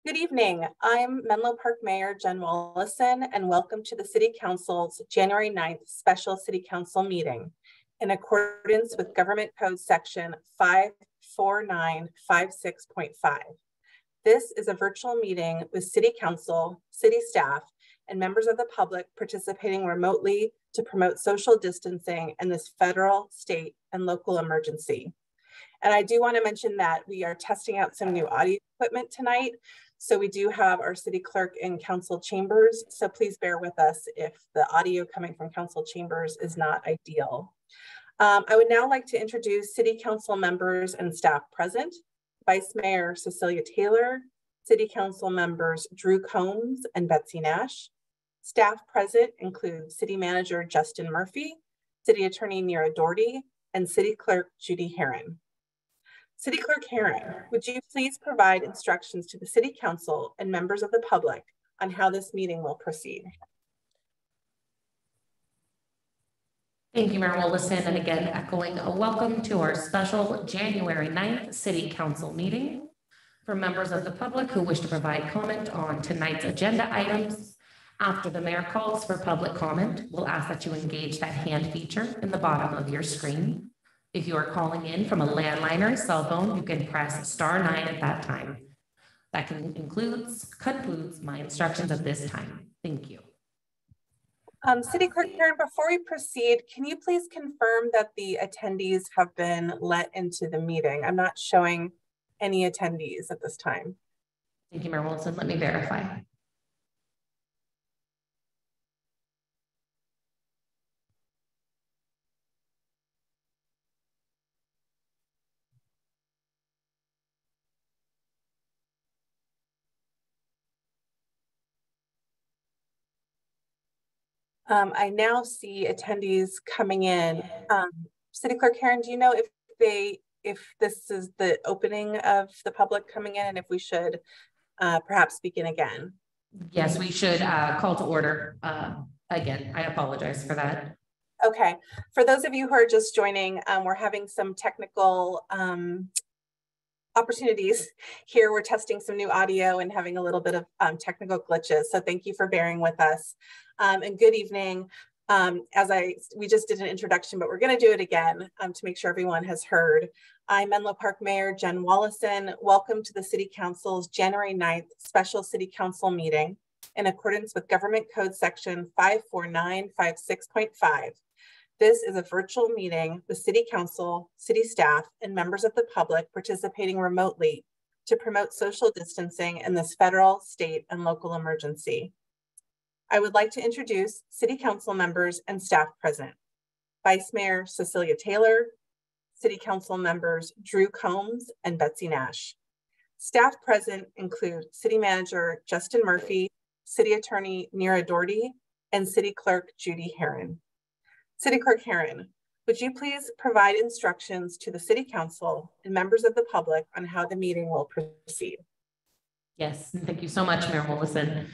Good evening. I'm Menlo Park Mayor Jen Wallison, and welcome to the City Council's January 9th Special City Council meeting in accordance with Government Code Section 54956.5. This is a virtual meeting with City Council, city staff, and members of the public participating remotely to promote social distancing in this federal, state, and local emergency. And I do want to mention that we are testing out some new audio equipment tonight. So we do have our city clerk in council chambers. So please bear with us if the audio coming from council chambers is not ideal. I would now like to introduce city council members and staff present. Vice Mayor Cecilia Taylor, city council members Drew Combs and Betsy Nash. Staff present include city manager Justin Murphy, city attorney Nira Doherty, and city clerk Judy Herron. City Clerk Herron, would you please provide instructions to the City Council and members of the public on how this meeting will proceed? Thank you, Mayor Wallison, and again, echoing a welcome to our special January 9th City Council meeting. For members of the public who wish to provide comment on tonight's agenda items, after the mayor calls for public comment, we'll ask that you engage that hand feature in the bottom of your screen. If you are calling in from a landline or a cell phone, you can press *9 at that time. That concludes my instructions at this time. Thank you. City Clerk Herron, before we proceed, can you please confirm that the attendees have been let into the meeting? I'm not showing any attendees at this time. Thank you, Mayor Wilson. Let me verify. I now see attendees coming in. City Clerk Herron, do you know if this is the opening of the public coming in and if we should perhaps begin again? Yes, we should call to order again. I apologize for that. Okay, for those of you who are just joining, we're having some technical opportunities here. We're testing some new audio and having a little bit of technical glitches. So thank you for bearing with us. And good evening. We just did an introduction, but we're going to do it again to make sure everyone has heard. I'm Menlo Park Mayor Jen Wallison. Welcome to the City Council's January 9th Special City Council meeting in accordance with Government Code Section 54956.5. This is a virtual meeting with City Council, city staff, and members of the public participating remotely to promote social distancing in this federal, state, and local emergency. I would like to introduce City Council members and staff present. Vice Mayor Cecilia Taylor, City Council members Drew Combs and Betsy Nash. Staff present include City Manager Justin Murphy, City Attorney Nira Doherty, and City Clerk Judy Herron. City Clerk Herron, would you please provide instructions to the City Council and members of the public on how the meeting will proceed? Yes, thank you so much, Mayor Wallison.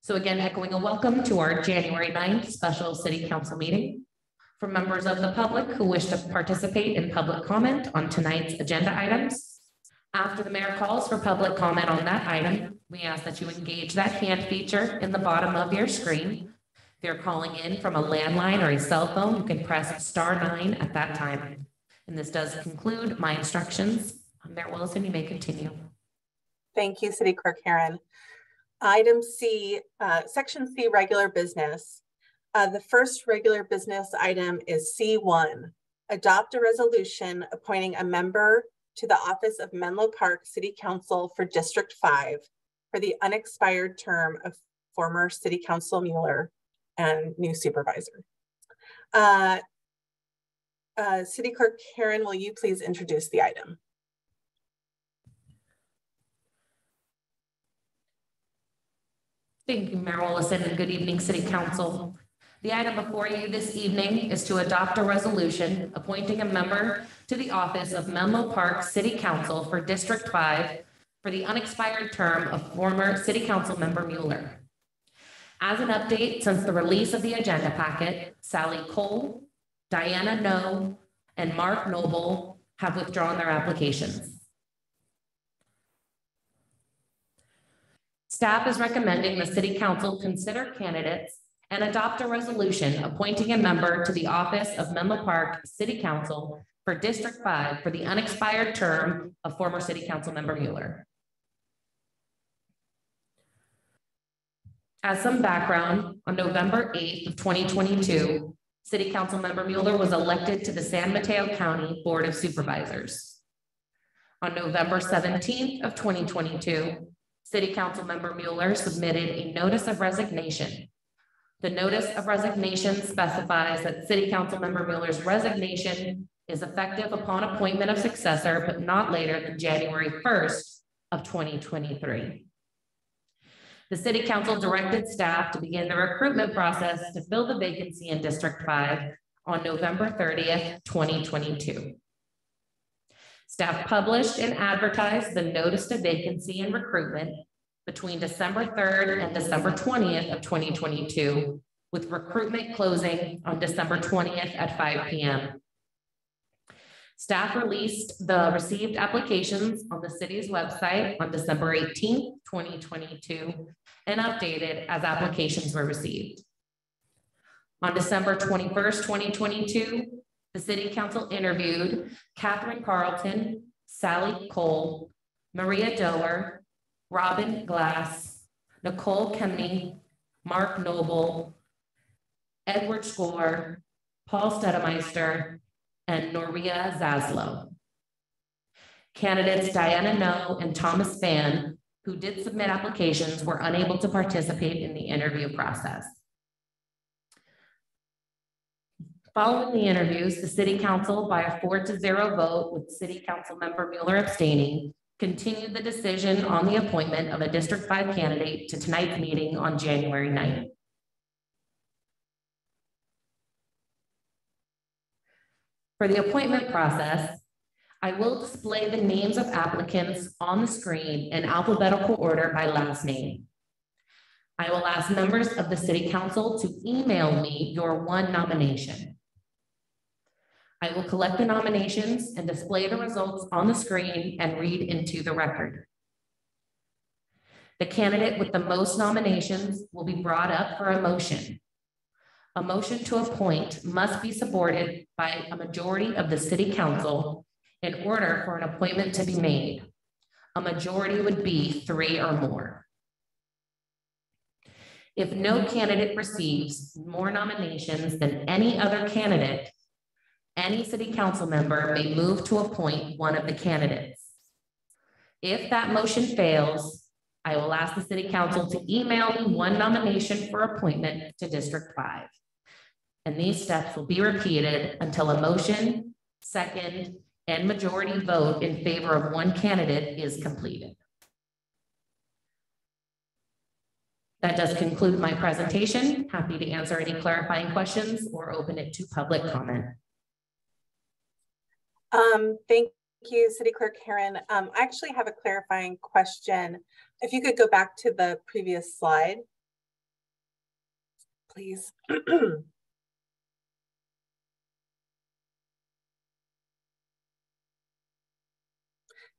So again, echoing a welcome to our January 9th Special City Council meeting. For members of the public who wish to participate in public comment on tonight's agenda items, after the mayor calls for public comment on that item, we ask that you engage that hand feature in the bottom of your screen. If you're calling in from a landline or a cell phone, you can press *9 at that time. And this does conclude my instructions. Mayor Wallison, you may continue. Thank you, City Clerk Herron. Item C, Section C, regular business. The first regular business item is C1, adopt a resolution appointing a member to the office of Menlo Park City Council for District 5 for the unexpired term of former City Council Mueller and new supervisor. City Clerk Herron, will you please introduce the item? Thank you, Mayor Wallison, and good evening, City Council. The item before you this evening is to adopt a resolution appointing a member to the office of Menlo Park City Council for District 5 for the unexpired term of former City Council member Mueller. As an update, since the release of the agenda packet, Sally Cole, Diana No, and Mark Noble have withdrawn their applications. Staff is recommending the City Council consider candidates and adopt a resolution appointing a member to the office of Menlo Park City Council for District 5 for the unexpired term of former City Council member Mueller. As some background, on November 8th of 2022, City Council member Mueller was elected to the San Mateo County Board of Supervisors. On November 17th of 2022, City Council member Mueller submitted a notice of resignation. The notice of resignation specifies that City Council member Mueller's resignation is effective upon appointment of successor, but not later than January 1st of 2023. The City Council directed staff to begin the recruitment process to fill the vacancy in District 5 on November 30th, 2022. Staff published and advertised the notice of vacancy and recruitment between December 3rd and December 20th of 2022, with recruitment closing on December 20th at 5 p.m. Staff released the received applications on the city's website on December 18th, 2022, and updated as applications were received. On December 21st, 2022, the City Council interviewed Catherine Carlton, Sally Cole, Maria Doer, Robin Glass, Nicole Kemney, Mark Noble, Edward Score, Paul Stedemeister, and Noria Zaslow. Candidates Diana No and Thomas Fan, who did submit applications, were unable to participate in the interview process. Following the interviews, the City Council, by a 4-0 vote with City Council member Mueller abstaining, continued the decision on the appointment of a District 5 candidate to tonight's meeting on January 9th. For the appointment process, I will display the names of applicants on the screen in alphabetical order by last name. I will ask members of the City Council to email me your one nomination. I will collect the nominations and display the results on the screen and read into the record. The candidate with the most nominations will be brought up for a motion. A motion to appoint must be supported by a majority of the City Council in order for an appointment to be made. A majority would be 3 or more. If no candidate receives more nominations than any other candidate, any City Council member may move to appoint one of the candidates. If that motion fails, I will ask the City Council to email me one nomination for appointment to District 5. And these steps will be repeated until a motion, second, and majority vote in favor of one candidate is completed. That does conclude my presentation. Happy to answer any clarifying questions or open it to public comment. Thank you, City Clerk Herron. I actually have a clarifying question. If you could go back to the previous slide, please.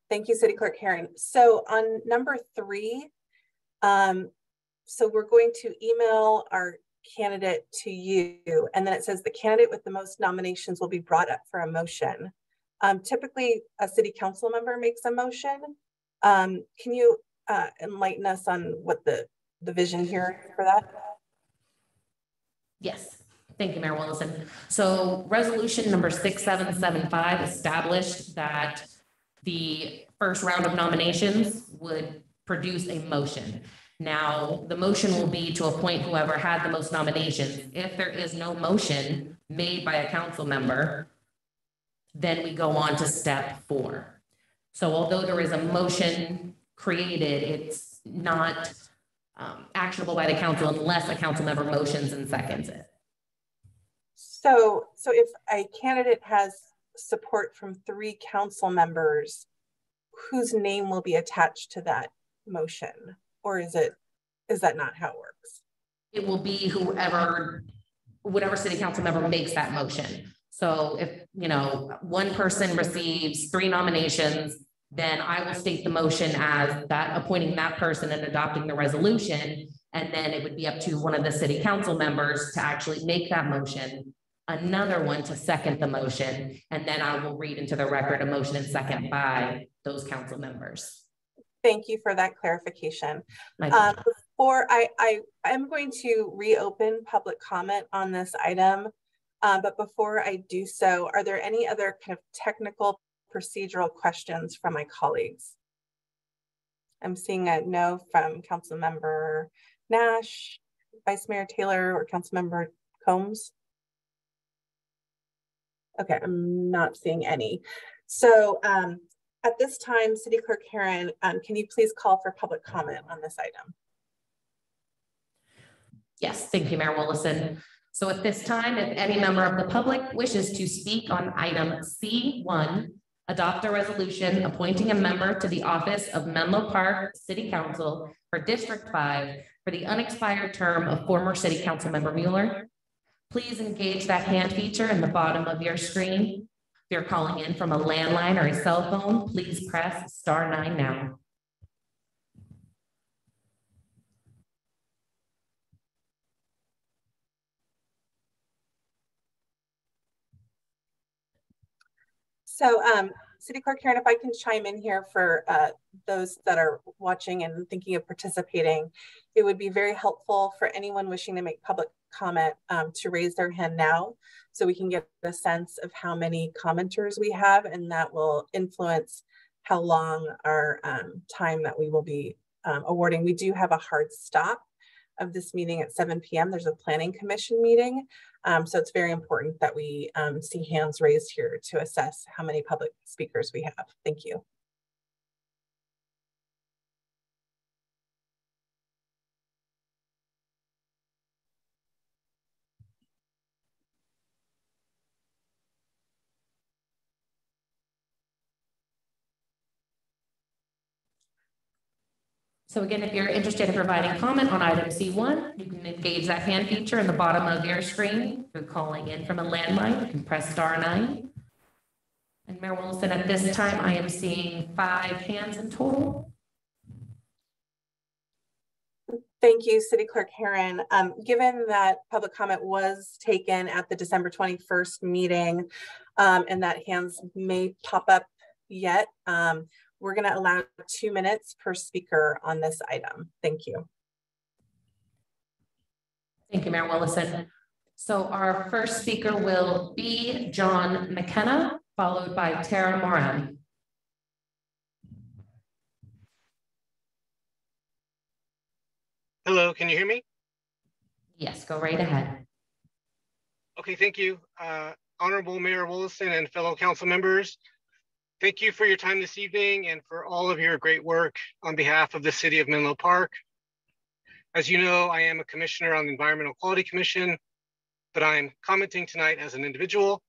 Thank you, City Clerk Herron. So on number 3, so we're going to email our candidate to you, and then it says the candidate with the most nominations will be brought up for a motion. Typically, a City Council member makes a motion. Can you enlighten us on what the vision here for that? Yes, thank you, Mayor Willison. So resolution number 6775 established that the first round of nominations would produce a motion. Now, the motion will be to appoint whoever had the most nominations. If there is no motion made by a council member, then we go on to step 4. So although there is a motion created, it's not actionable by the council unless a council member motions and seconds it. So if a candidate has support from 3 council members, whose name will be attached to that motion? Or is that not how it works? It will be whatever City Council member makes that motion. So if, one person receives 3 nominations, then I will state the motion as that appointing that person and adopting the resolution. And then it would be up to one of the city council members to actually make that motion, another one to second the motion, and then I will read into the record a motion and second by those council members. Thank you for that clarification. My Before I'm going to reopen public comment on this item, but before I do so, are there any other kind of technical procedural questions from my colleagues? I'm seeing a no from Councilmember Nash, Vice Mayor Taylor, or Councilmember Combs. Okay, I'm not seeing any. So at this time, City Clerk Herron, can you please call for public comment on this item? Yes, thank you, Mayor Willison. So at this time, if any member of the public wishes to speak on item C1, adopt a resolution appointing a member to the office of Menlo Park City Council for District 5 for the unexpired term of former City Council Member Mueller, please engage that hand feature in the bottom of your screen. If you're calling in from a landline or a cell phone, please press *9 now. So City Clerk Herron, if I can chime in here for those that are watching and thinking of participating, it would be very helpful for anyone wishing to make public comment to raise their hand now, so we can get a sense of how many commenters we have, and that will influence how long our time that we will be awarding. We do have a hard stop of this meeting at 7 p.m. There's a planning commission meeting. So it's very important that we see hands raised here to assess how many public speakers we have. Thank you. So again, if you're interested in providing comment on item C1, you can engage that hand feature in the bottom of your screen. If you're calling in from a landline, you can press *9. And Mayor Willison, at this time, I am seeing 5 hands in total. Thank you, City Clerk Herron. Given that public comment was taken at the December 21st meeting, and that hands may pop up yet, we're going to allow 2 minutes per speaker on this item. Thank you. Thank you, Mayor Willison. So our first speaker will be John McKenna, followed by Tara Moran. Hello, can you hear me? Yes, go right ahead. Okay, thank you. Honorable Mayor Willison and fellow council members, thank you for your time this evening and for all of your great work on behalf of the City of Menlo Park. As you know, I am a commissioner on the Environmental Quality Commission, but I'm commenting tonight as an individual.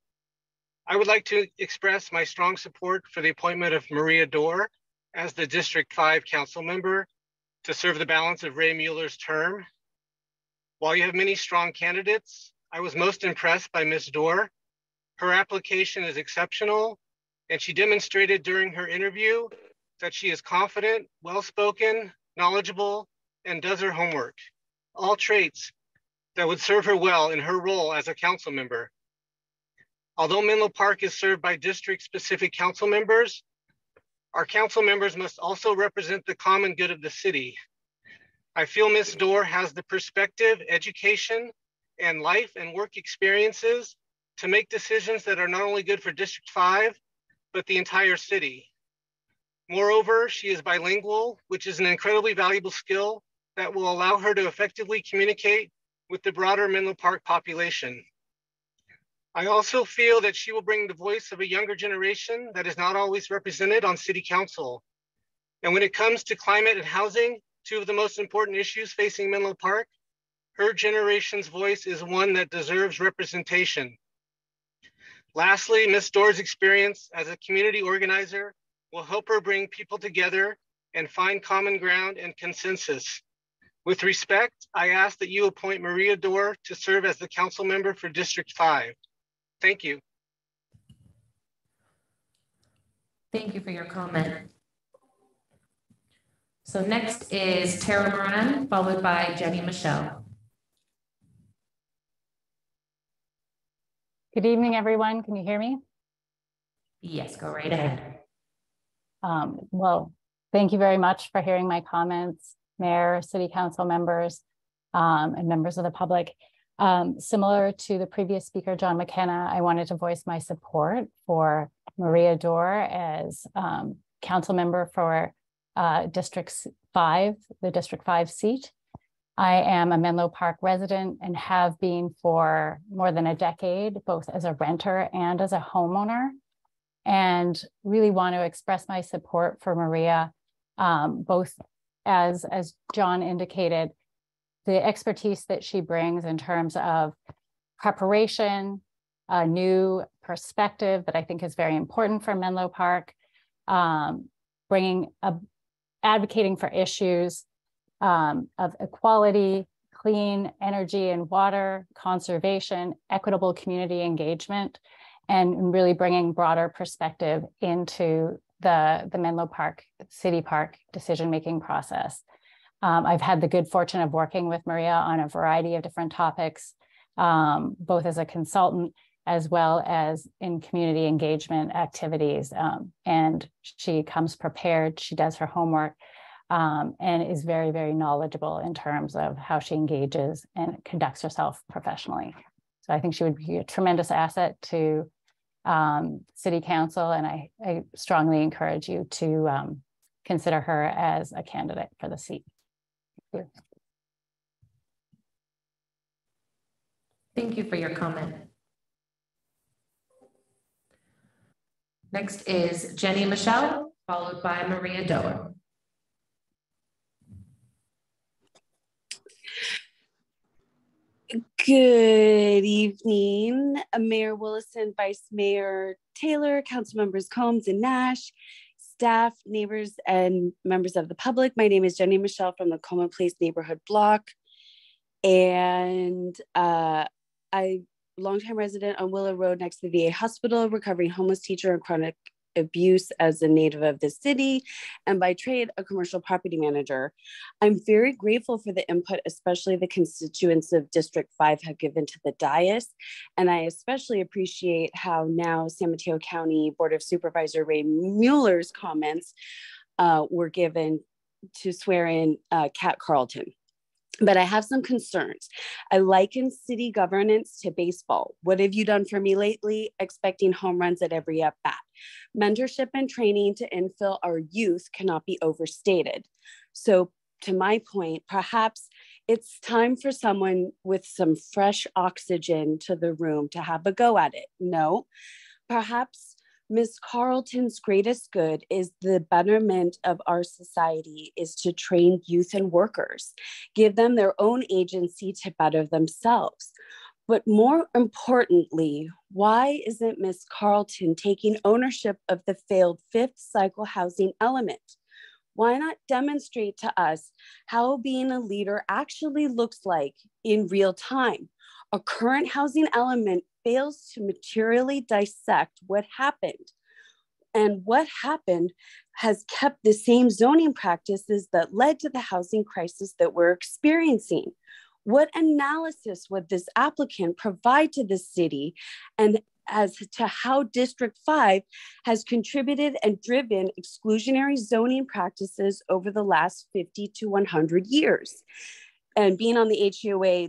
I would like to express my strong support for the appointment of Maria Dorr as the District 5 council member to serve the balance of Ray Mueller's term. While you have many strong candidates, I was most impressed by Ms. Dorr. Her application is exceptional, and she demonstrated during her interview that she is confident, well-spoken, knowledgeable, and does her homework. All traits that would serve her well in her role as a council member. Although Menlo Park is served by district-specific council members, our council members must also represent the common good of the city. I feel Ms. Dorr has the perspective, education, and life and work experiences to make decisions that are not only good for District 5, but the entire city. Moreover, she is bilingual, which is an incredibly valuable skill that will allow her to effectively communicate with the broader Menlo Park population. I also feel that she will bring the voice of a younger generation that is not always represented on City Council. And when it comes to climate and housing, 2 of the most important issues facing Menlo Park, her generation's voice is one that deserves representation. Lastly, Ms. Dorr's experience as a community organizer will help her bring people together and find common ground and consensus. With respect, I ask that you appoint Maria Dorr to serve as the council member for District 5. Thank you. Thank you for your comment. So next is Tara Moran, followed by Jenny Michelle. Good evening, everyone. Can you hear me? Yes, go right ahead. Well, thank you very much for hearing my comments, Mayor, City Council members, and members of the public. Similar to the previous speaker, John McKenna, I wanted to voice my support for Maria Dorr as council member for District 5, the District 5 seat. I am a Menlo Park resident and have been for more than a decade, both as a renter and as a homeowner, and really want to express my support for Maria, both as John indicated, the expertise that she brings in terms of preparation, a new perspective that I think is very important for Menlo Park, advocating for issues of equality, clean energy and water, conservation, equitable community engagement, and really bringing broader perspective into the Menlo Park City Park decision-making process. I've had the good fortune of working with Maria on a variety of different topics, both as a consultant as well as in community engagement activities. And she comes prepared, she does her homework, and is very, very knowledgeable in terms of how she engages and conducts herself professionally. So I think she would be a tremendous asset to City Council, and I strongly encourage you to consider her as a candidate for the seat. Thank you. Thank you for your comment. Next is Jenny Michelle, followed by Maria Dorr. Good evening, Mayor Willison, Vice Mayor Taylor, Council Members Combs and Nash, staff, neighbors, and members of the public. My name is Jenny Michelle from the Coleman Place neighborhood block. And I'm a longtime resident on Willow Road next to the VA hospital, recovering homeless teacher and chronic abuse as a native of the city, and by trade, a commercial property manager. I'm very grateful for the input, especially the constituents of District 5 have given to the dais. And I especially appreciate how now San Mateo County Board of Supervisor Ray Mueller's comments were given to swear in Kat Carlton. But I have some concerns. I liken city governance to baseball. What have you done for me lately? Expecting home runs at every at bat. Mentorship and training to infill our youth cannot be overstated. So to my point, perhaps it's time for someone with some fresh oxygen to the room to have a go at it. No, perhaps Ms. Carlton's greatest good is the betterment of our society is to train youth and workers, give them their own agency to better themselves. But more importantly, why isn't Ms. Carlton taking ownership of the failed fifth cycle housing element? Why not demonstrate to us how being a leader actually looks like in real time? A current housing element fails to materially dissect what happened. And what happened has kept the same zoning practices that led to the housing crisis that we're experiencing. What analysis would this applicant provide to the city and as to how District 5 has contributed and driven exclusionary zoning practices over the last 50 to 100 years? And being on the HOA,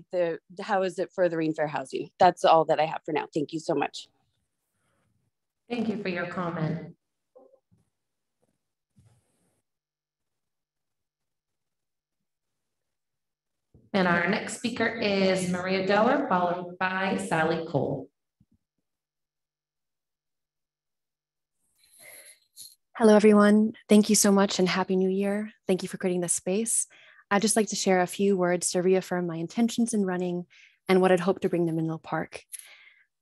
how is it furthering fair housing? That's all that I have for now. Thank you so much. Thank you for your comment. And our next speaker is Maria Dorr, followed by Sally Cole. Hello, everyone. Thank you so much and Happy New Year. Thank you for creating this space. I'd just like to share a few words to reaffirm my intentions in running and what I'd hope to bring to Menlo Park.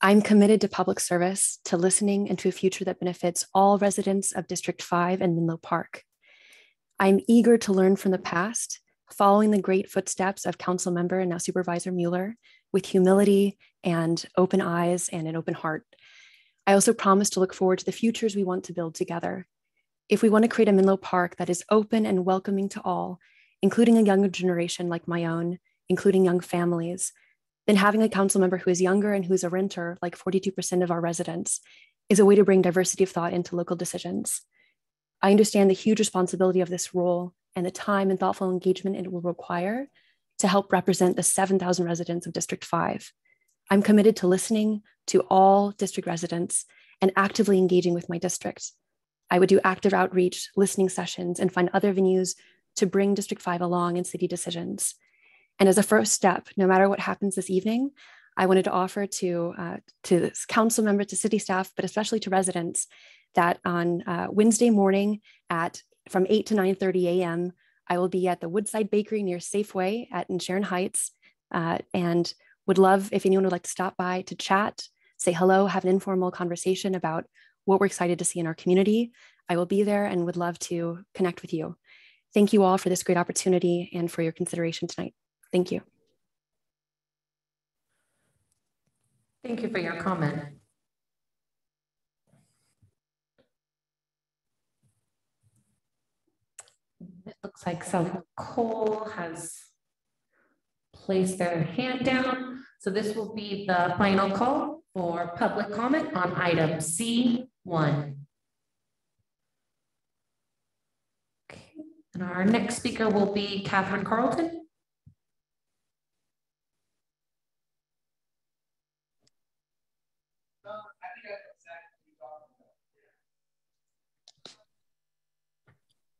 I'm committed to public service, to listening, and to a future that benefits all residents of District 5 and Menlo Park. I'm eager to learn from the past, following the great footsteps of Council Member and now Supervisor Mueller with humility and open eyes and an open heart. I also promise to look forward to the futures we want to build together. If we want to create a Menlo Park that is open and welcoming to all, including a younger generation like my own, including young families, then having a council member who is younger and who's a renter, like 42% of our residents, is a way to bring diversity of thought into local decisions. I understand the huge responsibility of this role and the time and thoughtful engagement it will require to help represent the 7,000 residents of District 5. I'm committed to listening to all district residents and actively engaging with my district. I would do active outreach, listening sessions, and find other venues to bring District 5 along in city decisions. And as a first step, no matter what happens this evening, I wanted to offer to council members, to city staff, but especially to residents, that on Wednesday morning from 8 to 9:30 a.m., I will be at the Woodside Bakery near Safeway in Sharon Heights, and would love if anyone would like to stop by to chat, say hello, have an informal conversation about what we're excited to see in our community. I will be there and would love to connect with you. Thank you all for this great opportunity and for your consideration tonight. Thank you. Thank you for your comment. It looks like South Cole has placed their hand down. So this will be the final call for public comment on item C1. Okay, and our next speaker will be Catherine Carlton.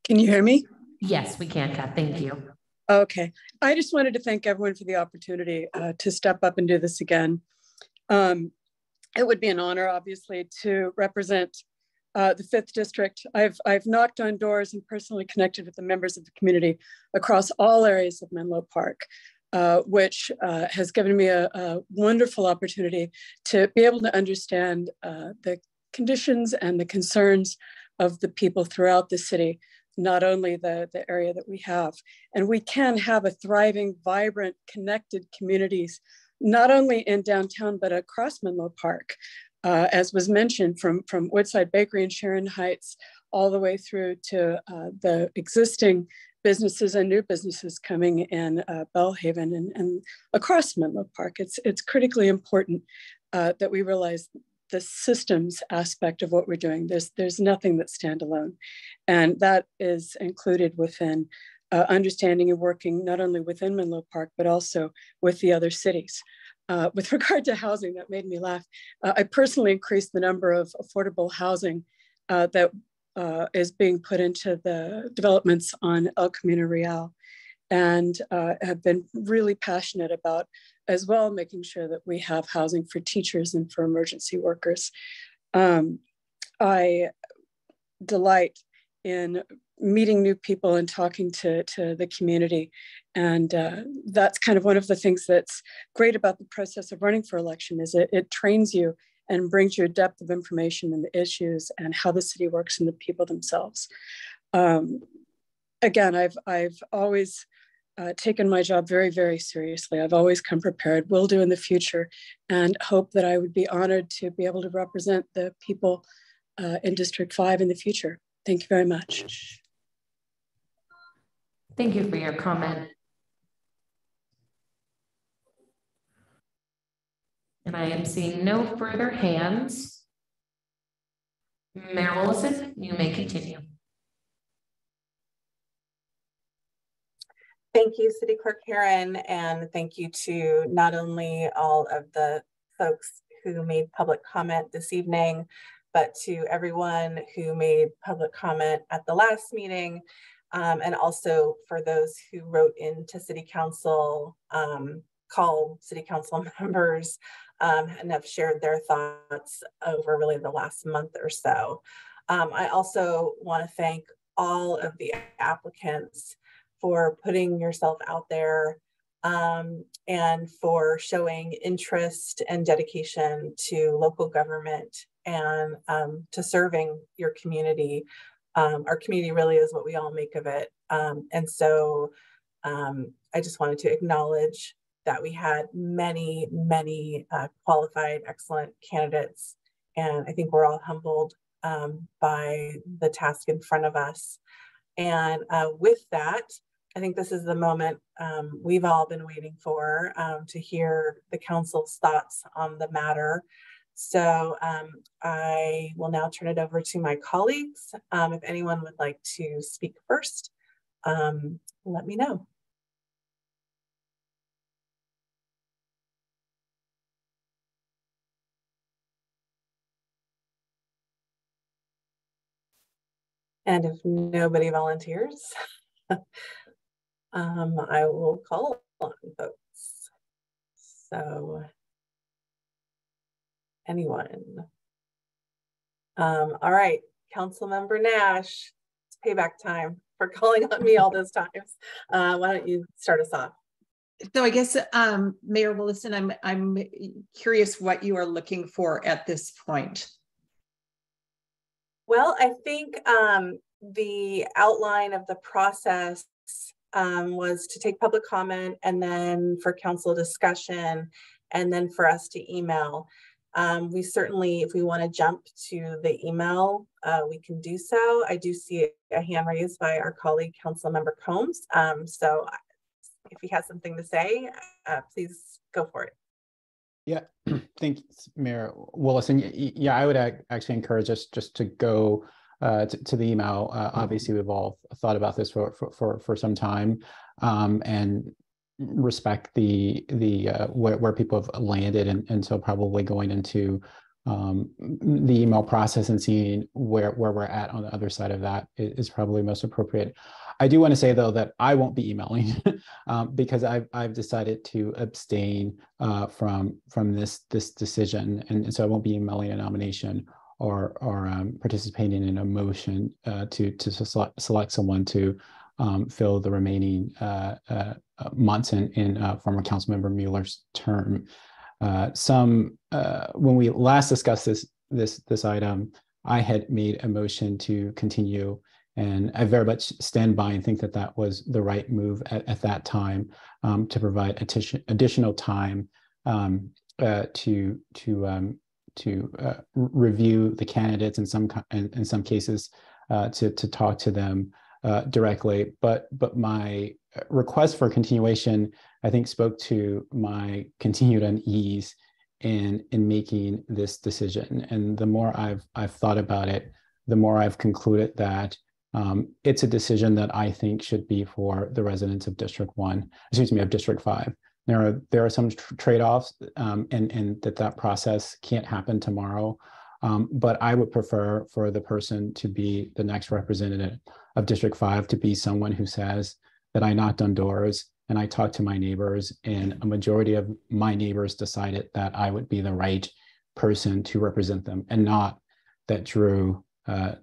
Can you hear me? Yes, we can, Kat. Thank you. Okay. I just wanted to thank everyone for the opportunity to step up and do this again. It would be an honor, obviously, to represent the 5th District. I've knocked on doors and personally connected with the members of the community across all areas of Menlo Park, which has given me a wonderful opportunity to be able to understand the conditions and the concerns of the people throughout the city, not only the area that we have. And we can have a thriving, vibrant, connected communities, not only in downtown, but across Menlo Park, as was mentioned, from Woodside Bakery in Sharon Heights, all the way through to the existing businesses and new businesses coming in Bellhaven and across Menlo Park. It's critically important that we realize the systems aspect of what we're doing. There's nothing that's standalone. And that is included within understanding and working not only within Menlo Park, but also with the other cities. With regard to housing, that made me laugh. I personally increased the number of affordable housing that is being put into the developments on El Camino Real, and have been really passionate about as well making sure that we have housing for teachers and for emergency workers. I delight in meeting new people and talking to the community. And that's kind of one of the things that's great about the process of running for election, is it trains you and brings you a depth of information and the issues and how the city works and the people themselves. Again, I've always taken my job very, very seriously. I've always come prepared, will do in the future, and hope that I would be honored to be able to represent the people in District 5 in the future. Thank you very much. Thank you for your comment. And I am seeing no further hands. Mayor Willison, you may continue. Thank you, City Clerk Herron, and thank you to not only all of the folks who made public comment this evening, but to everyone who made public comment at the last meeting, and also for those who wrote into City Council, called City Council members, and have shared their thoughts over really the last month or so. I also want to thank all of the applicants for putting yourself out there and for showing interest and dedication to local government and to serving your community. Our community really is what we all make of it. And so I just wanted to acknowledge that we had many qualified, excellent candidates. And I think we're all humbled by the task in front of us. And with that, I think this is the moment we've all been waiting for to hear the council's thoughts on the matter. So I will now turn it over to my colleagues. If anyone would like to speak first, let me know. And if nobody volunteers, I will call on folks. So anyone? All right, Councilmember Nash, it's payback time for calling on me all those times. Why don't you start us off? So I guess, Mayor Willison, I'm curious what you are looking for at this point. Well, I think the outline of the process was to take public comment and then for council discussion and then for us to email. We certainly, if we want to jump to the email, we can do so. I do see a hand raised by our colleague, Councilmember Combs. So if he has something to say, please go for it. Yeah, thanks, Mayor Willison. Yeah, I would actually encourage us just to go to the email. Obviously, we've all thought about this for some time, and respect the where people have landed, and so probably going into the email process and seeing where we're at on the other side of that is probably most appropriate. I do want to say though that I won't be emailing because I've decided to abstain from this decision, and so I won't be emailing a nomination or participating in a motion to select someone to fill the remaining months in former Councilmember Mueller's term. When we last discussed this item, I had made a motion to continue, and I very much stand by and think that that was the right move at that time, to provide additional time to review the candidates, in some cases to talk to them directly. But my request for continuation, I think, spoke to my continued unease in making this decision. And the more I've thought about it, the more I've concluded that it's a decision that I think should be for the residents of District 5. There are some trade-offs, and that process can't happen tomorrow. But I would prefer for the person to be the next representative of District 5 to be someone who says that I knocked on doors and I talked to my neighbors, and a majority of my neighbors decided that I would be the right person to represent them, and not that Drew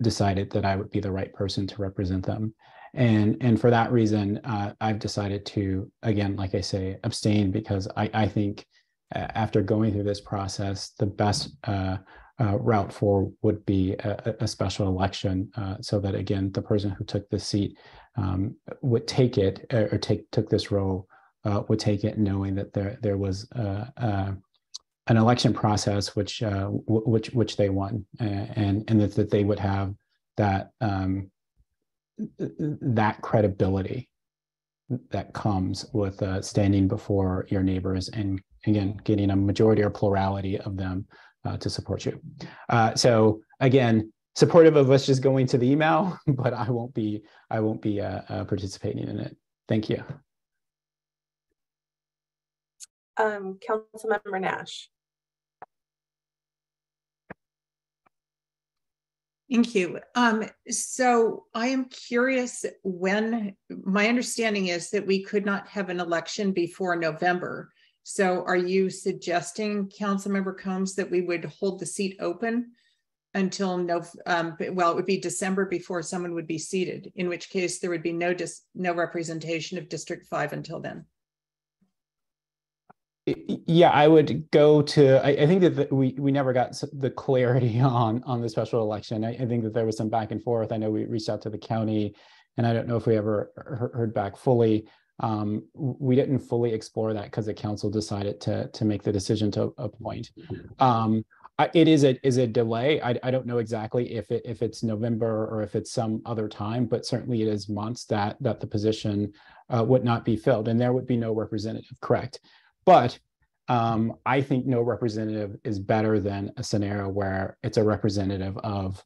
decided that I would be the right person to represent them. And for that reason, I've decided to, again, like I say, abstain, because I think after going through this process, the best route forward would be a special election, so that, again, the person who took this seat would take it, or took this role, would take it knowing that there was an election process which they won, and that they would have that that credibility that comes with standing before your neighbors, and again getting a majority or plurality of them to support you. So again, supportive of us just going to the email, but I won't be participating in it. Thank you. Councilmember Nash. Thank you. So I am curious, when my understanding is that we could not have an election before November. So are you suggesting, Councilmember Combs, that we would hold the seat open until it would be December before someone would be seated, in which case there would be no representation of District 5 until then? Yeah, I would go to, I think that we never got the clarity on the special election. I think that there was some back and forth. I know we reached out to the county, and I don't know if we ever heard back fully. We didn't fully explore that because the council decided to make the decision to appoint. It is a delay. I don't know exactly if it's November or if it's some other time, but certainly it is months that the position would not be filled, and there would be no representative. Correct, but I think no representative is better than a scenario where it's a representative of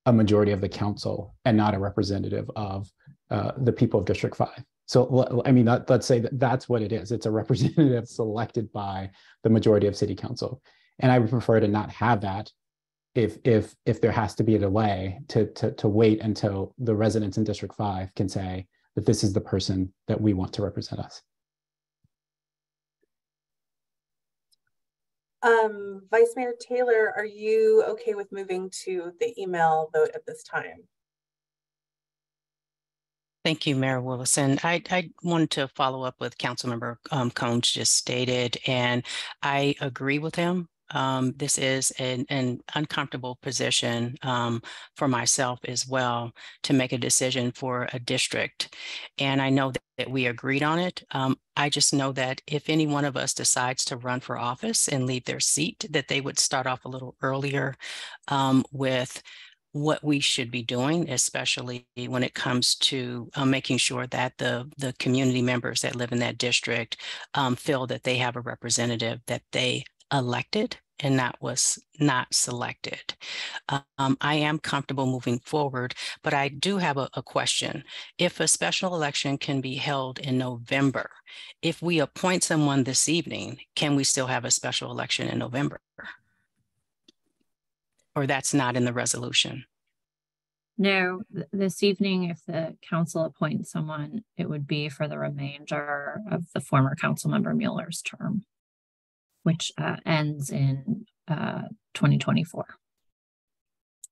a majority of the council and not a representative of the people of District 5. So, I mean, let's say that's what it is. It's a representative selected by the majority of city council. And I would prefer to not have that if there has to be a delay to wait until the residents in District 5 can say that this is the person that we want to represent us. Vice Mayor Taylor, are you okay with moving to the email vote at this time? Thank you, Mayor Willison. I wanted to follow up with Councilmember Combs just stated, and I agree with him. This is an uncomfortable position for myself as well to make a decision for a district. And I know that we agreed on it. I just know that if any one of us decides to run for office and leave their seat, that they would start off a little earlier with what we should be doing, especially when it comes to making sure that the community members that live in that district feel that they have a representative that they elected and that was not selected. I am comfortable moving forward, but I do have a question. If a special election can be held in November, if we appoint someone this evening, can we still have a special election in November? Or that's not in the resolution? No, this evening, if the council appoints someone, it would be for the remainder of the former council member Mueller's term, which ends in 2024.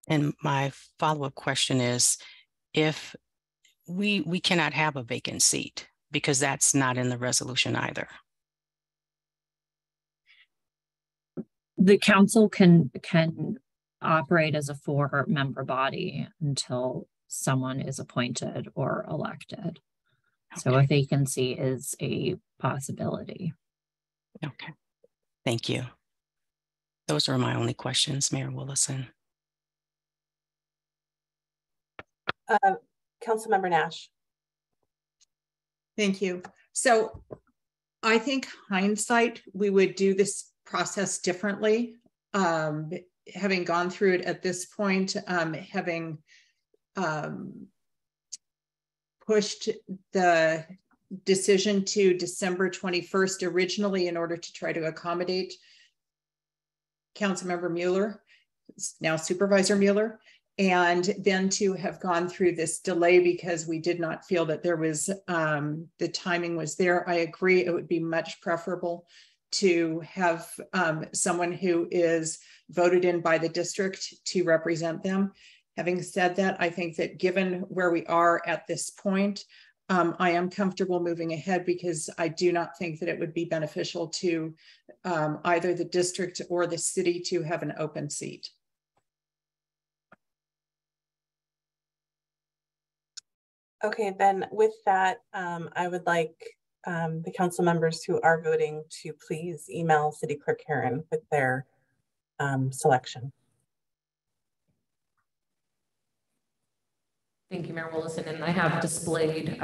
And my follow-up question is, if we cannot have a vacant seat because that's not in the resolution either. The council can operate as a 4-member body until someone is appointed or elected. Okay. So a vacancy is a possibility. Okay, thank you. Those are my only questions, Mayor Willison. Councilmember Nash. Thank you. So I think hindsight, we would do this process differently. Having gone through it at this point, having pushed the decision to December 21st originally in order to try to accommodate Councilmember Mueller, now Supervisor Mueller, and then to have gone through this delay because we did not feel that there was, the timing was there. I agree, it would be much preferable to have someone who is voted in by the district to represent them. Having said that, I think that given where we are at this point, I am comfortable moving ahead because I do not think that it would be beneficial to either the district or the city to have an open seat. Okay, then with that, I would like the council members who are voting to please email City Clerk Herron with their selection. Thank you, Mayor Willison. And I have displayed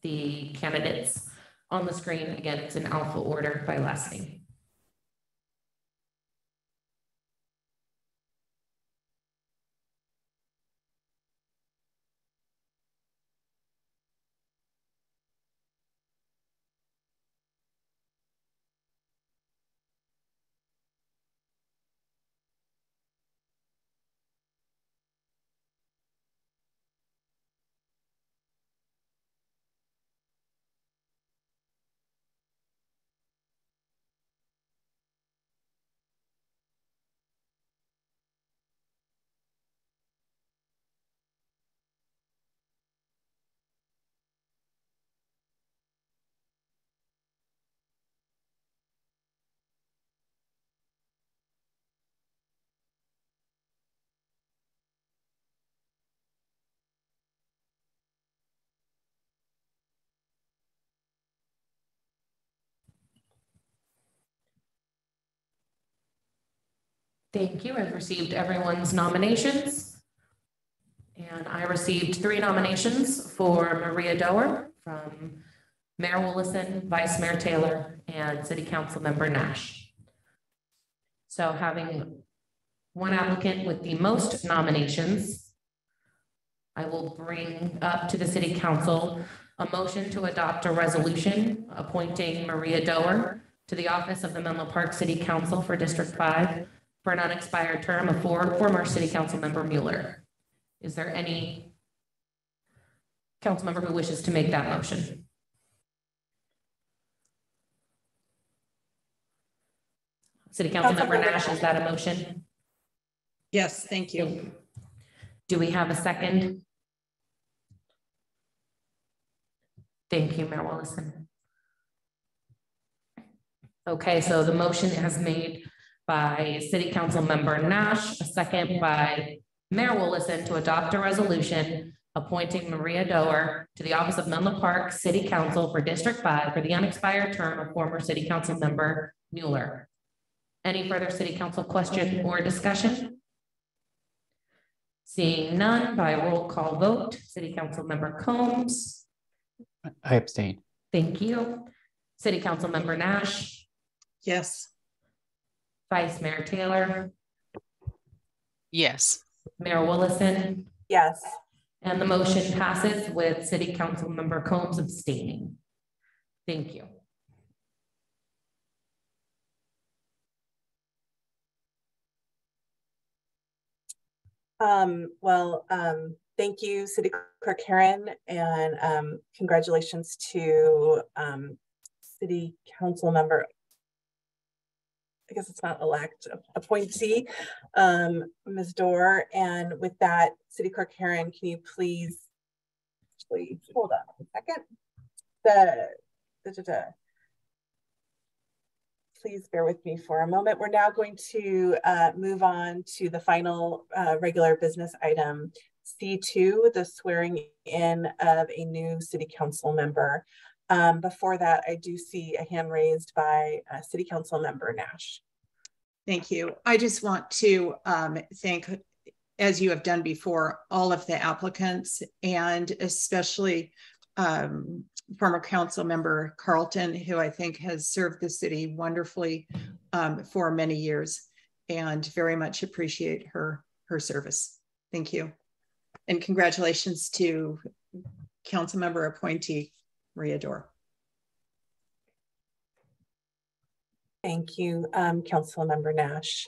the candidates on the screen. Again, it's in alpha order by last name. Thank you. I've received everyone's nominations. And I received 3 nominations for Maria Doer from Mayor Willison, Vice Mayor Taylor, and City Council Member Nash. So having one applicant with the most nominations, I will bring up to the City Council a motion to adopt a resolution appointing Maria Doer to the office of the Menlo Park City Council for District 5 for an unexpired term of former City Council Member Mueller. Is there any council member who wishes to make that motion? City Council Member Nash, is that a motion? Yes, thank you. Do we have a second? Thank you, Mayor Willison. Okay, so the motion is made by City Council Member Nash, a second by Mayor Willison to adopt a resolution appointing Maria Doer to the office of Menlo Park City Council for District 5 for the unexpired term of former City Council Member Mueller. Any further City Council question or discussion? Seeing none, by roll call vote, City Council Member Combs. I abstain. Thank you. City Council Member Nash. Yes. Vice Mayor Taylor. Yes. Mayor Willison. Yes. And the motion passes with City Council Member Combs abstaining. Thank you. Thank you, City Clerk Herron, and congratulations to City Council Member, I guess it's not elect, appointee, Ms. Doer. And with that, City Clerk Herron, can you please, actually, hold on a second. Please bear with me for a moment. We're now going to move on to the final regular business item, C2, the swearing in of a new City Council member. Before that, I do see a hand raised by City Council Member Nash. Thank you. I just want to thank, as you have done before, all of the applicants, and especially former council member Carlton, who I think has served the city wonderfully for many years, and very much appreciate her service. Thank you. And congratulations to council member appointee Maria Doer. Thank you, Council Member Nash.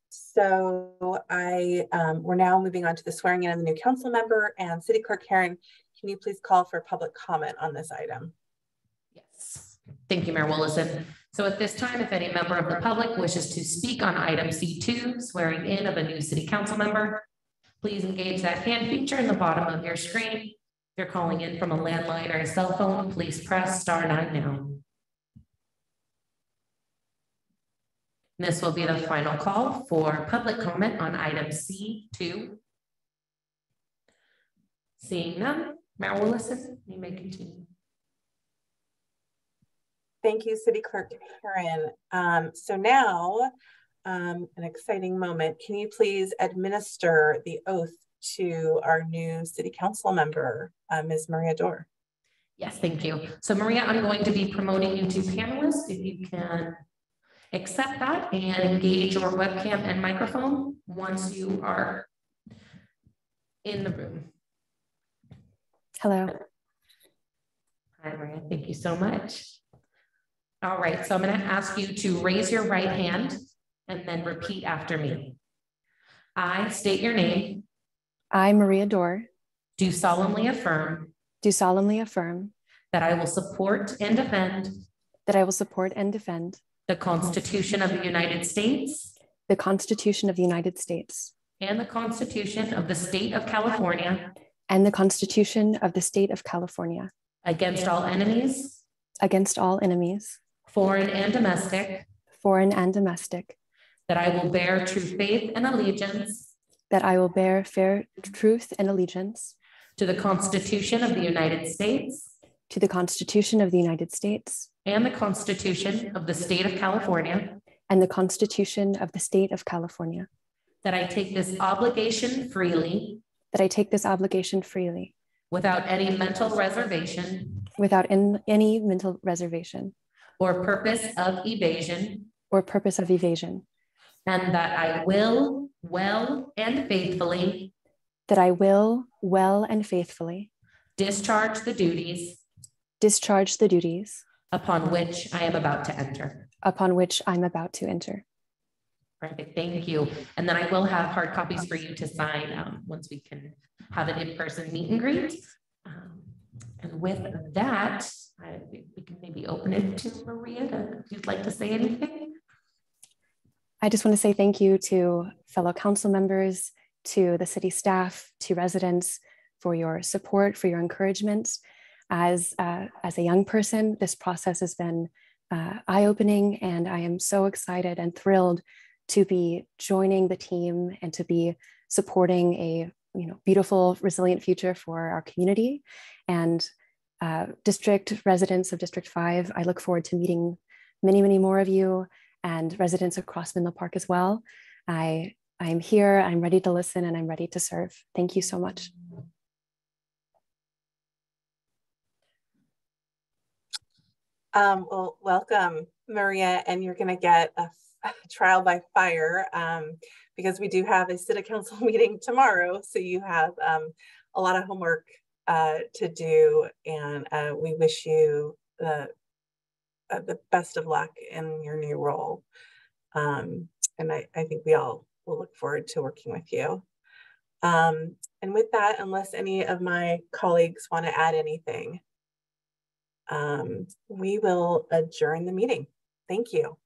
So we're now moving on to the swearing in of the new council member, and City Clerk Herron, can you please call for public comment on this item? Yes, thank you, Mayor Willison. So at this time, if any member of the public wishes to speak on item C2, swearing in of a new city council member, please engage that hand feature in the bottom of your screen. If you're calling in from a landline or a cell phone, please press *9 now. This will be the final call for public comment on item C2. Seeing none, Mayor Willison, you may continue. Thank you, City Clerk Herron. So now, an exciting moment. Can you please administer the oath to our new City Council member, Ms. Maria Doer? Yes, thank you. So Maria, I'm going to be promoting you to panelist. If you can accept that and engage your webcam and microphone once you are in the room. Hello. Hi, Maria. Thank you so much. All right, so I'm going to ask you to raise your right hand and then repeat after me. I state your name. I, Maria Doer, do solemnly affirm that I will support and defend the Constitution of the United States, the Constitution of the United States, and the Constitution of the State of California, and the Constitution of the State of California, against all enemies, foreign and domestic, that I will bear true faith and allegiance, to the Constitution of the United States, to the Constitution of the United States, and the Constitution of the State of California, and the Constitution of the State of California, that I take this obligation freely that I take this obligation freely without any mental reservation without any mental reservation or purpose of evasion, or purpose of evasion, and that I will well and faithfully that I will well and faithfully discharge the duties upon which I am about to enter. Perfect, thank you. And then I will have hard copies for you to sign once we can have an in-person meet and greet. And with that, I think we can maybe open it to Maria if you'd like to say anything. I just want to say thank you to fellow council members, to the city staff, to residents for your support, for your encouragement. As a young person, this process has been eye-opening, and I am so excited and thrilled to be joining the team and to be supporting a beautiful, resilient future for our community. And district residents of District 5, I look forward to meeting many, many more of you and residents across Menlo Park as well. I'm here, I'm ready to listen, and I'm ready to serve. Thank you so much. Well, welcome, Maria, and you're going to get a trial by fire because we do have a city council meeting tomorrow. So you have a lot of homework to do, and we wish you the best of luck in your new role. And I think we all will look forward to working with you. And with that, unless any of my colleagues want to add anything, we will adjourn the meeting. Thank you.